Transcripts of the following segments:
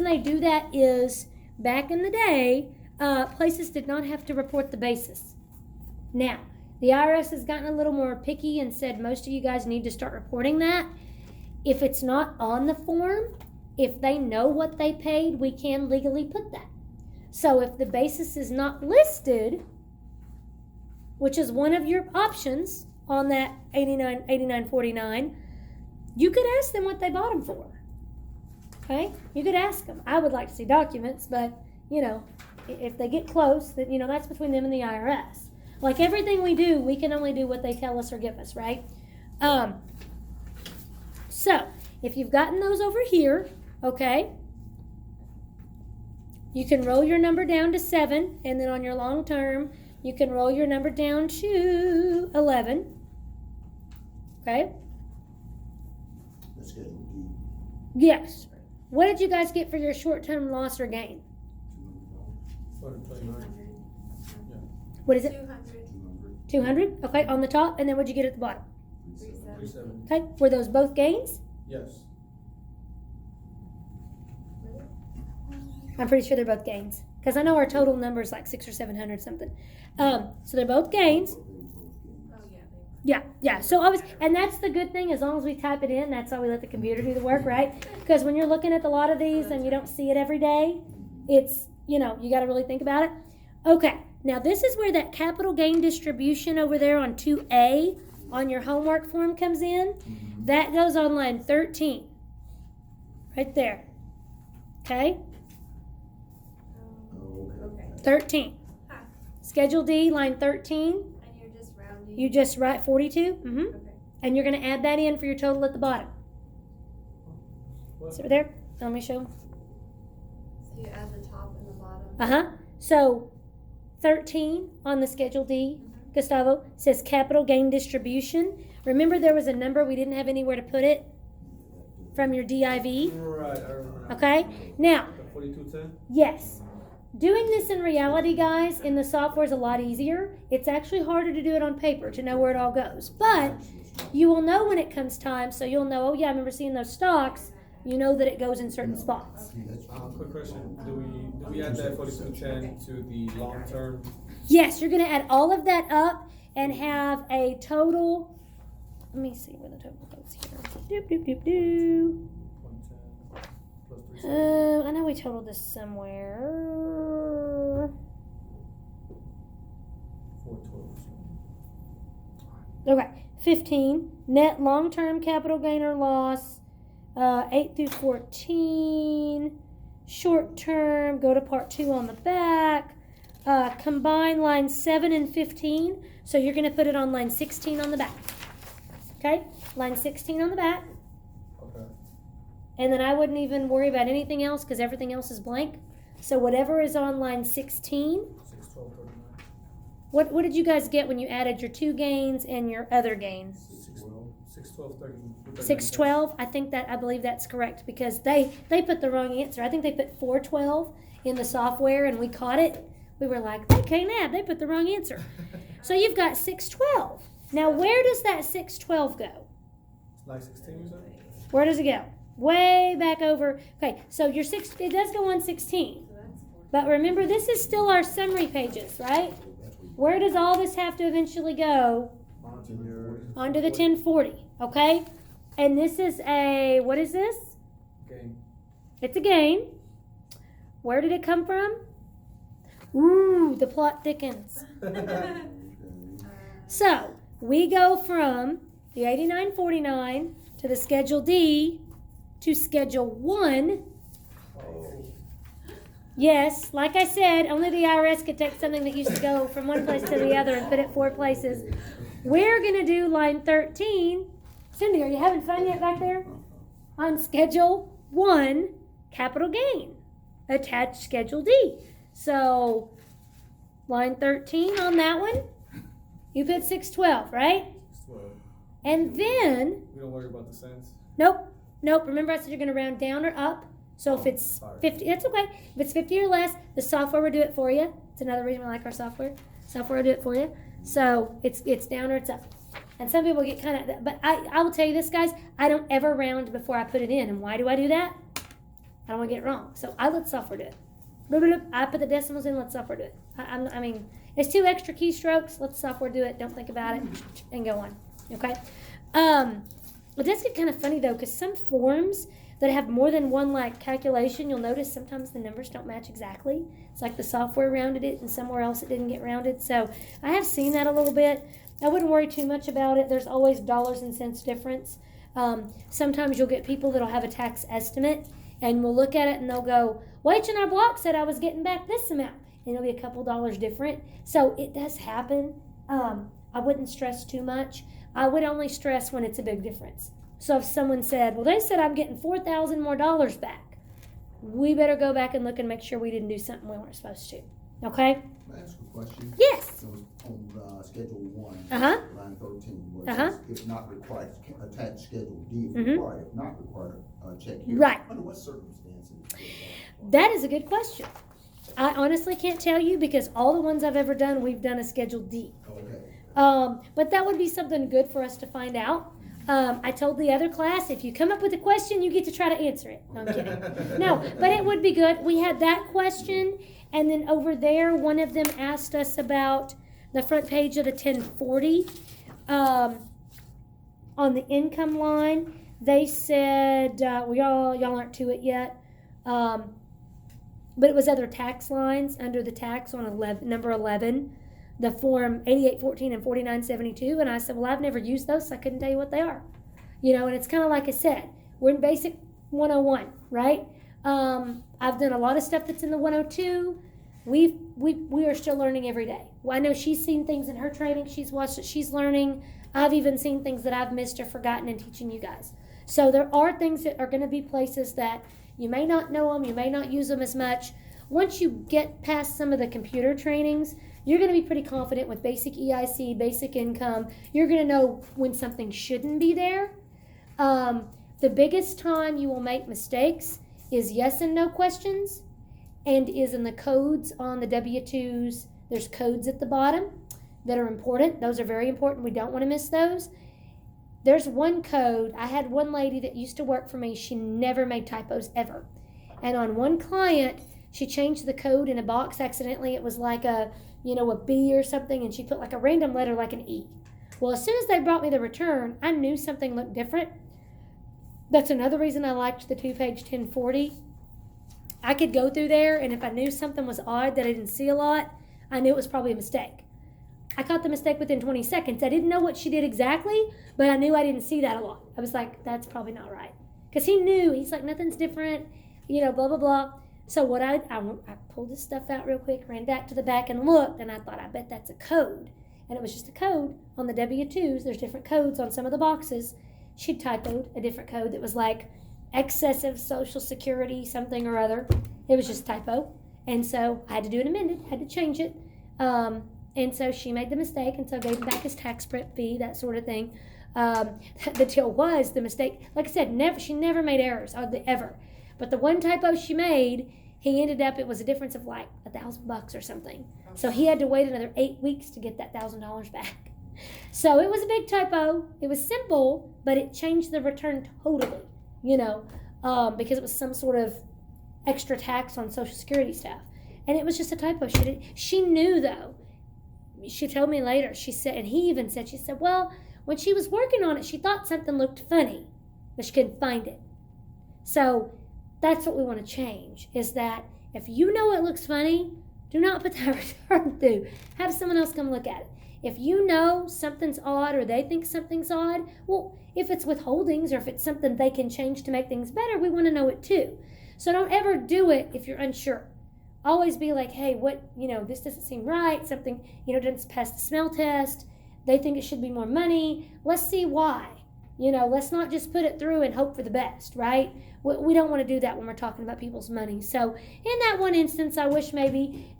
reason they do that is back in the day, places did not have to report the basis. Now, the IRS has gotten a little more picky and said most of you guys need to start reporting that. If it's not on the form, if they know what they paid, we can legally put that. So if the basis is not listed, which is one of your options on that 89.49, you could ask them what they bought them for. Okay? You could ask them. I would like to see documents, but, you know, if they get close, then, you know, that's between them and the IRS. Like everything we do, we can only do what they tell us or give us, right? So, if you've gotten those over here, okay, you can roll your number down to 7, and then on your long term, you can roll your number down to 11. Okay? That's Schedule D. Yes. What did you guys get for your short-term loss or gain? $229. What is it? 200. 200? Okay, on the top, and then what'd you get at the bottom? 37. Okay, were those both gains? Yes. I'm pretty sure they're both gains. Because I know our total number is like 600 or 700 something. So they're both gains. Oh, Yeah, yeah. yeah. So always, and that's the good thing. As long as we type it in, that's how we let the computer do the work, right? Because when you're looking at a lot of these and you don't see it every day, it's, you know, you got to really think about it. Okay, now this is where that capital gain distribution over there on 2A on your homework form comes in. That goes on line 13. Right there. Okay? Oh, okay. 13. Huh. Schedule D, line 13. And you're just rounding. You just write 42. Mm-hmm. Okay. And you're going to add that in for your total at the bottom. What? So there. Let me show. So you add the top and the bottom. Uh-huh. So 13 on the Schedule D, Gustavo, says capital gain distribution. Remember there was a number we didn't have anywhere to put it from your DIV? Right, I remember. Okay? Now, The 4210? yes. Doing this in reality, guys, in the software is a lot easier. It's actually harder to do it on paper to know where it all goes. But you will know when it comes time, so you'll know, oh yeah, I remember seeing those stocks. You know that it goes in certain spots. Quick question. Do we add that 4210 to the long term? Yes, you're going to add all of that up and have a total. Let me see where the total goes here. Doop, doop, doop, doop. 110 plus 370. I know we totaled this somewhere. 412. Okay, 15. Net long-term capital gain or loss. 8 through 14. Short-term, go to part 2 on the back. Combine lines 7 and 15. So you're going to put it on line 16 on the back. Okay? Line 16 on the back. Okay. And then I wouldn't even worry about anything else because everything else is blank. So whatever is on line 16, 61239. what did you guys get when you added your 2 gains and your other gains? 61230. 612. I believe that's correct because they put the wrong answer. I think they put 412 in the software and we caught it. We were like, they can't add. They put the wrong answer. So you've got 612. Now where does that 612 go? Like 16 you said? Where does it go? Way back over. Okay, so your 6, it does go on 16. So that's 4. But remember, this is still our summary pages, right? Where does all this have to eventually go? Onto the 1040, okay? And this is a, what is this? Game. It's a gain. Where did it come from? Ooh, the plot thickens. So, we go from the 89.49 to the Schedule D to Schedule 1. Oh. Yes, like I said, only the IRS could take something that used to go from one place to the other and put it 4 places. We're going to do line 13. Cindy, are you having fun yet back there? On Schedule 1, capital gain. Attach Schedule D. So, line 13 on that one, you put 612, right? 612. And then, We don't worry about the cents. nope. Remember I said you're going to round down or up. So if it's Sorry. 50, that's okay. If it's 50 or less, the software will do it for you. It's another reason we like our software. Software will do it for you. So it's down or it's up. And some people get kind of, but I will tell you this, guys, I don't ever round before I put it in. And why do I do that? I don't want to get it wrong. So I let software do it. Bloop, bloop, bloop. I put the decimals in, let software do it. I mean, it's 2 extra keystrokes. Let software do it. Don't think about it, and go on. Okay. It does get kind of funny though, because some forms that have more than one like calculation, you'll notice sometimes the numbers don't match exactly. It's like the software rounded it and somewhere else it didn't get rounded. So I have seen that a little bit. I wouldn't worry too much about it. There's always dollars and cents difference. Sometimes you'll get people that'll have a tax estimate and we'll look at it and they'll go, well, H&R Block said I was getting back this amount. And it'll be a couple dollars different. So it does happen. I wouldn't stress too much. I would only stress when it's a big difference. So if someone said, well, they said I'm getting $4,000 more back, we better go back and look and make sure we didn't do something we weren't supposed to. Okay? Can I ask a question? Yes. So on Schedule 1, Uh-huh. line 13, where it Uh-huh. says, if not required, attach Schedule D if Mhm. required, if not required, check here. Right. Under what circumstances? That is a good question. I honestly can't tell you because all the ones I've ever done, we've done a Schedule D. Okay. But that would be something good for us to find out. I told the other class, if you come up with a question, you get to try to answer it. No, I'm kidding. No, but it would be good. We had that question, and then over there, one of them asked us about the front page of the 1040. On the income line, they said, well, y'all aren't to it yet, but it was other tax lines under the tax on number 11. The form 8814 and 4972, and I said, well, I've never used those, so I couldn't tell you what they are. And it's kind of like I said, we're in basic 101, right? I've done a lot of stuff that's in the 102. We are still learning every day. Well, I know she's seen things in her training, she's watched it, she's learning. I've even seen things that I've missed or forgotten in teaching you guys. So there are things that are going to be places that you may not know them, you may not use them as much. Once you get past some of the computer trainings, you're going to be pretty confident with basic EIC, basic income. You're going to know when something shouldn't be there. The biggest time you will make mistakes is yes and no questions, and is in the codes on the W-2s. There's codes at the bottom that are important. Those are very important. We don't want to miss those. There's one code. I had one lady that used to work for me. She never made typos ever. And on one client, she changed the code in a box accidentally. It was like a B or something, and she put like a random letter like an E. Well, as soon as they brought me the return, I knew something looked different. That's another reason I liked the 2-page 1040. I could go through there, and if I knew something was odd that I didn't see a lot, I knew it was probably a mistake. I caught the mistake within 20 seconds. I didn't know what she did exactly, but I knew I didn't see that a lot. I was like, that's probably not right. Because he knew. He's like, nothing's different, blah, blah, blah. So what I pulled this stuff out real quick, ran back to the back and looked, and I thought, I bet that's a code. And it was just a code on the W-2s. There's different codes on some of the boxes. She typoed a different code that was like excessive Social Security something or other. It was just typo. And so I had to do it amended, had to change it. And so she made the mistake, and so gave him back his tax prep fee, that sort of thing. The deal was the mistake, like I said, she never made errors, ever. But the one typo she made, he ended up, it was a difference of like $1,000 or something. So he had to wait another 8 weeks to get that $1,000 back. So it was a big typo. It was simple, but it changed the return totally, because it was some sort of extra tax on Social Security stuff. And it was just a typo. She knew, though. She told me later, she said, and he even said, well, when she was working on it, she thought something looked funny, but she couldn't find it. So that's what we want to change, is that if you know it looks funny, do not put that return through. Have someone else come look at it. If you know something's odd or they think something's odd, well, if it's withholdings or if it's something they can change to make things better, we want to know it too. So don't ever do it if you're unsure. Always be like, hey, this doesn't seem right. Something, doesn't pass the smell test. They think it should be more money. Let's see why. Let's not just put it through and hope for the best, right? We don't want to do that when we're talking about people's money. So in that one instance, I wish maybe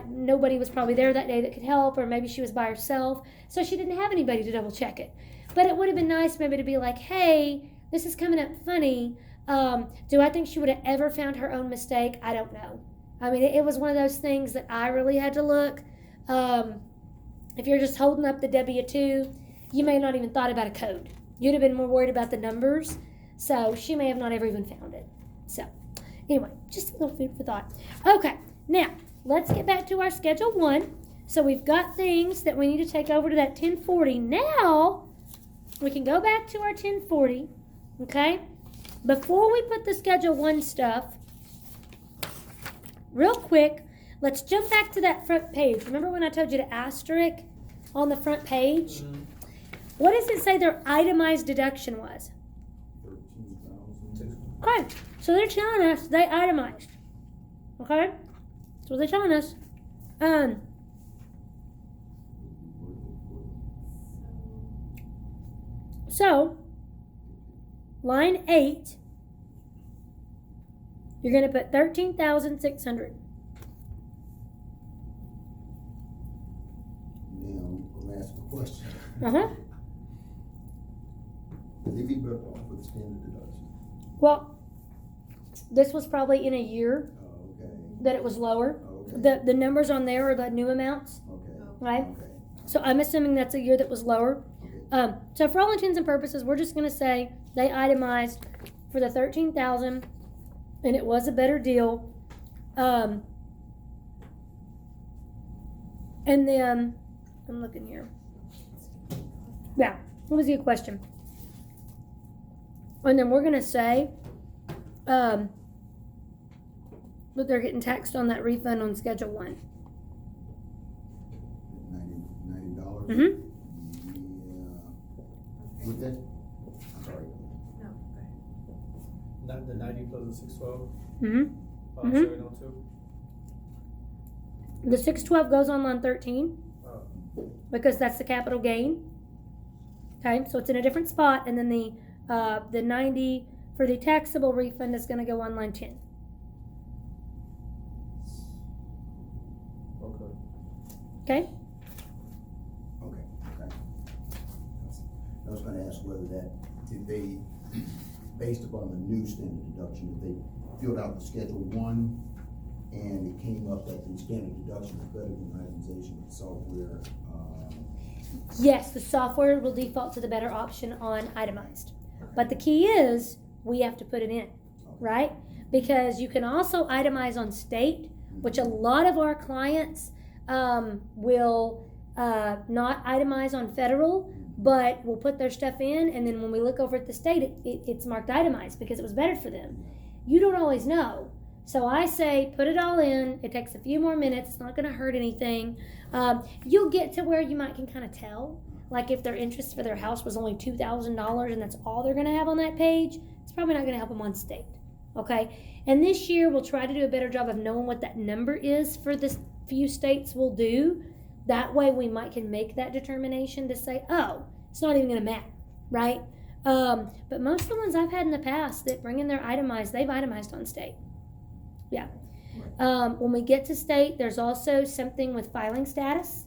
nobody was probably there that day that could help, or maybe she was by herself, so she didn't have anybody to double check it. But it would have been nice maybe to be like, hey, this is coming up funny. Do I think she would have ever found her own mistake? I don't know. I mean, it was one of those things that I really had to look. If you're just holding up the W-2, you may not even thought about a code. You'd have been more worried about the numbers. So she may have not ever even found it. So Anyway, just a little food for thought. Okay, now let's get back to our Schedule 1. So we've got things that we need to take over to that 1040. Now we can go back to our 1040, okay? Before we put the Schedule 1 stuff, real quick, let's jump back to that front page. Remember when I told you to asterisk on the front page? Mhm. What does it say their itemized deduction was? 13,000. Okay, so they're telling us they itemized. Okay? That's what they're telling us. So, line 8, you're going to put 13,600. Now, I'll ask a question. Uh-huh. Will they be better off with the standard deduction? Well, this was probably in a year Oh, okay. that it was lower. Okay. The numbers on there are the new amounts, Okay. right? Okay. So I'm assuming that's a year that was lower. Okay. So for all intents and purposes, we're just going to say they itemized for the 13,000, and it was a better deal. And then I'm looking here. Yeah, what was your question? And then we're going to say that they're getting taxed on that refund on Schedule 1. $90. Mm-hmm. Yeah. With that, I'm sorry. No, go ahead. Not the 90 plus the 612. Mm-hmm. Mhm. 702. The 612 goes on line 13 because that's the capital gain. Okay, so it's in a different spot, and then the 90 for the taxable refund is going to go on line 10. Okay. Okay. Okay, okay. I was gonna ask whether that, did they, based upon the new standard deduction, did they filled out the Schedule 1 and it came up that the standard deduction is better than itemization with software, Yes, the software will default to the better option on itemized, but the key is we have to put it in, right? Because you can also itemize on state, which a lot of our clients will not itemize on federal, but will put their stuff in, and then when we look over at the state, it's marked itemized because it was better for them. You don't always know. So I say put it all in. It takes a few more minutes. It's not going to hurt anything. You'll get to where you can kind of tell. Like if their interest for their house was only $2,000 and that's all they're going to have on that page, it's probably not going to help them on state. Okay? And this year we'll try to do a better job of knowing what that number is for this few states will do. That way we can make that determination to say, oh, it's not even going to matter, right? But most of the ones I've had in the past that bring in their itemized, they've itemized on state. Yeah. When we get to state, there's also something with filing status.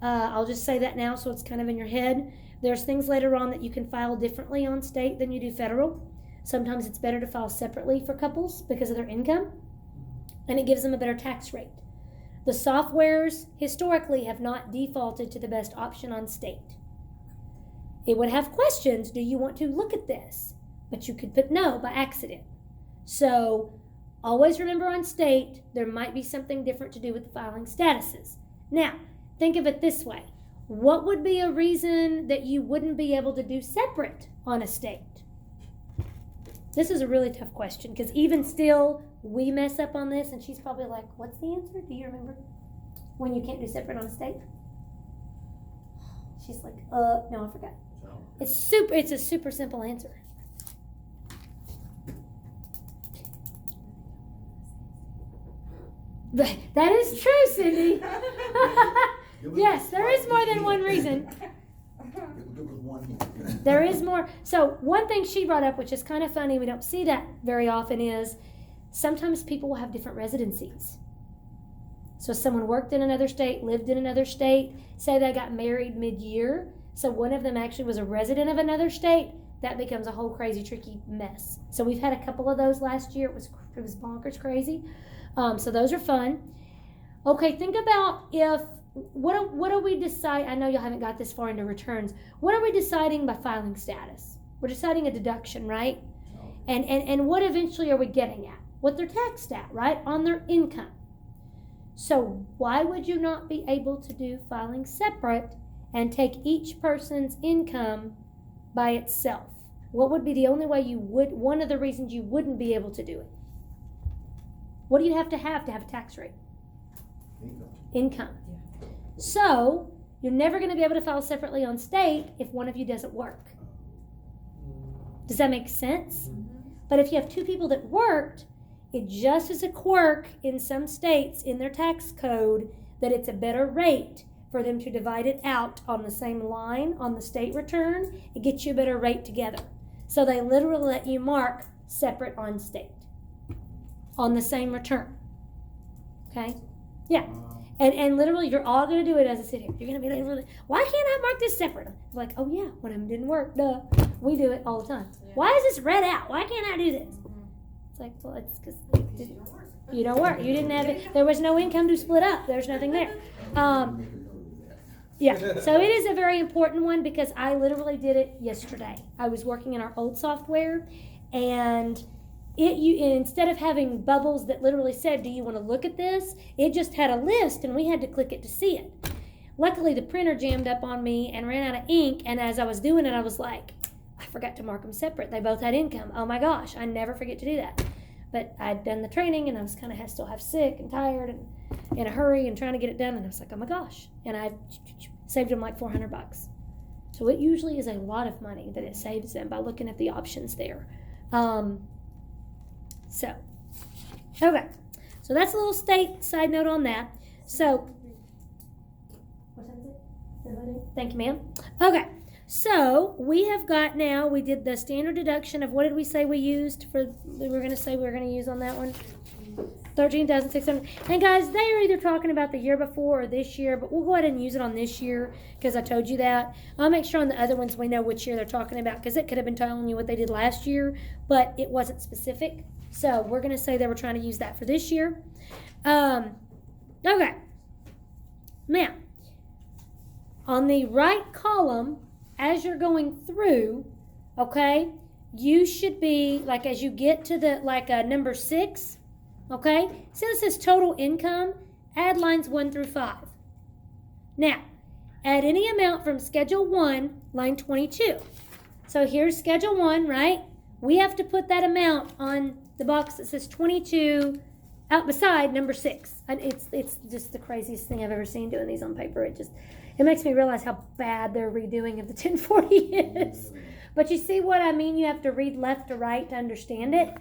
I'll just say that now so it's kind of in your head. There's things later on that you can file differently on state than you do federal. Sometimes it's better to file separately for couples because of their income, and it gives them a better tax rate. The softwares historically have not defaulted to the best option on state. It would have questions, do you want to look at this? But you could put no by accident. So always remember on state, there might be something different to do with the filing statuses. Now, think of it this way. What would be a reason that you wouldn't be able to do separate on a state? This is a really tough question because even still, we mess up on this and she's probably like, what's the answer? Do you remember when you can't do separate on a state? She's like, no, I forgot. It's a super simple answer. That is true, Cindy. Yes, there is more than one reason. There was one here. There is more. So one thing she brought up, which is kind of funny, we don't see that very often, is sometimes people will have different residencies. So someone worked in another state, lived in another state, say they got married mid-year, so one of them actually was a resident of another state, that becomes a whole crazy, tricky mess. So we've had a couple of those last year. It was bonkers crazy. So those are fun. Okay, think about what do we decide? I know y'all haven't got this far into returns. What are we deciding by filing status? We're deciding a deduction, right? And what eventually are we getting at? what they're taxed at, right? On their income. So why would you not be able to do filing separate and take each person's income by itself? What would be the only way you would, one of the reasons you wouldn't be able to do it? What do you have to have a tax rate? Income. So you're never going to be able to file separately on state if one of you doesn't work. Does that make sense? But if you have two people that worked, it just is a quirk in some states in their tax code that it's a better rate for them to divide it out on the same line on the state return. It gets you a better rate together. So they literally let you mark separate on state on the same return. Okay? Yeah. And literally, you're all going to do it as a city. You're going to be like, why can't I mark this separate? I'm like, oh yeah, one of them didn't work. Duh. We do it all the time. Yeah. Why is this read out? Why can't I do this? It's like, well, it's because you don't work. You didn't have it. There was no income to split up. There's nothing there. Yeah. So it is a very important one because I literally did it yesterday. I was working in our old software, and instead of having bubbles that literally said, do you want to look at this? It just had a list, and we had to click it to see it. Luckily, the printer jammed up on me and ran out of ink, and as I was doing it, I was like, I forgot to mark them separate. They both had income. Oh my gosh, I never forget to do that. But I'd done the training, and I was kind of still sick and tired and in a hurry and trying to get it done, and I was like, oh my gosh. And I saved them like $400. So it usually is a lot of money that it saves them by looking at the options there. So, okay. So that's a little state side note on that. So, thank you, ma'am. Okay. So, we have got now, we did the standard deduction of what did we say we used for, we were going to say we were going to use on that one? 13,600. And guys, they are either talking about the year before or this year, but we'll go ahead and use it on this year because I told you that. I'll make sure on the other ones we know which year they're talking about because it could have been telling you what they did last year, but it wasn't specific. So we're going to say they were trying to use that for this year. Okay. Now, on the right column, as you're going through, okay, you should be, like as you get to the, number 6, okay, so this says total income, add lines 1 through 5. Now, add any amount from Schedule 1, line 22. So here's Schedule 1, right? We have to put that amount on the box that says 22 out beside number 6. And it's just the craziest thing I've ever seen doing these on paper. It makes me realize how bad their redoing of the 1040 is. But you see what I mean? You have to read left to right to understand it.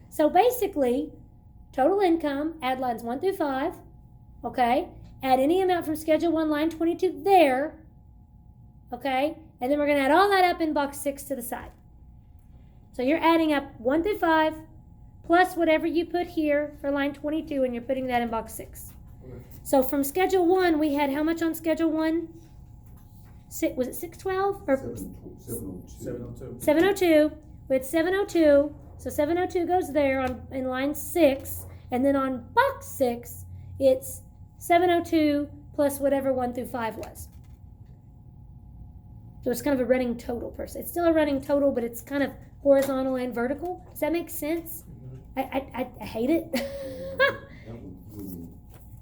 So basically, total income, add lines 1 through 5, okay? Add any amount from Schedule 1, line 22 there, okay? And then we're going to add all that up in box 6 to the side. So you're adding up 1 through 5, plus whatever you put here for line 22, and you're putting that in box 6. Okay. So from Schedule 1, we had how much on Schedule 1? Was it 612? Or 702. 702. We had 702. So 702 goes there in line 6. And then on box 6, it's 702 plus whatever 1 through 5 was. So it's kind of a running total per se. It's still a running total, but it's kind of horizontal and vertical. Does that make sense? I hate it.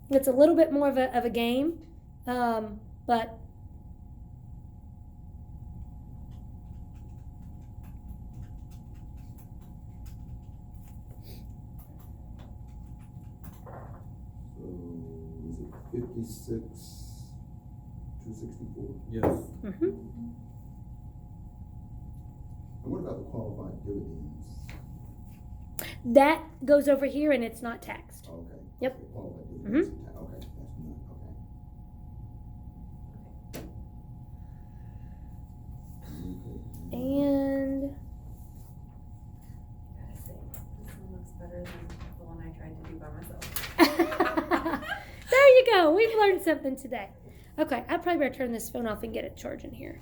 It's a little bit more of a game, but So, is it 56, 264? Yes. mm-hmm. And what about the qualified dividends? That goes over here and it's not taxed. Oh, okay. Yep. Okay, qualified dividends. Okay, that's not, okay. And Gotta say, this one looks better than the one I tried to do by myself. there you go. We've learned something today. Okay, I probably better turn this phone off and get it charging here.